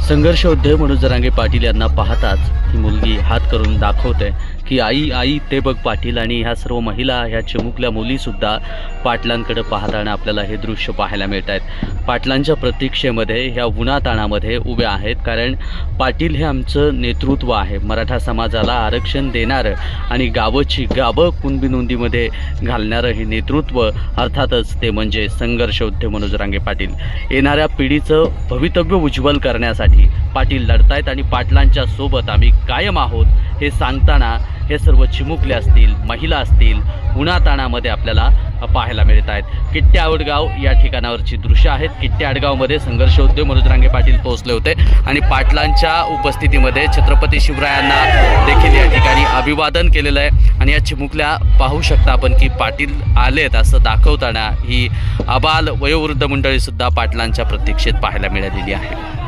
संघर्ष योद्धे मनोज जरांगे पाटील यांना पाहताच ही मुलगी हात करून दाखवते की आई आई ते बघ पाटील. आणि ह्या सर्व महिला, ह्या चिमुकल्या मुलीसुद्धा पाटलांकडे पाहताना आपल्याला हे दृश्य पाहायला मिळत आहेत. पाटलांच्या प्रतीक्षेमध्ये ह्या उन्हाताणामध्ये उभ्या आहेत, कारण पाटील हे आमचं नेतृत्व आहे. मराठा समाजाला आरक्षण देणारं आणि गावची गावं कुणबी नोंदीमध्ये घालणारं हे नेतृत्व, अर्थातच ते म्हणजे संघर्ष योद्धे मनोज जरांगे पाटील. येणाऱ्या पिढीचं भवितव्य उज्ज्वल करण्यासाठी पाटील लढतायत आणि पाटलांच्या सोबत आम्ही कायम आहोत हे सांगताना हे सर्व चिमुकले असतील, महिला असतील, उन्हाताणामध्ये आपल्याला पाहायला मिळत आहेत. किट्टे आडगाव या ठिकाणावरची दृश्य आहेत. किट्टे आडगावमध्ये संघर्ष योद्धे मनोज जरांगे पाटील पोहोचले होते आणि पाटलांच्या उपस्थितीमध्ये छत्रपती शिवरायांना देखील या ठिकाणी अभिवादन केलेलं आहे. आणि या चिमुकल्या पाहू शकता आपण की पाटील आलेत असं दाखवताना ही आबाल वयोवृद्ध मंडळीसुद्धा पाटलांच्या प्रतीक्षेत पाहायला मिळालेली आहे.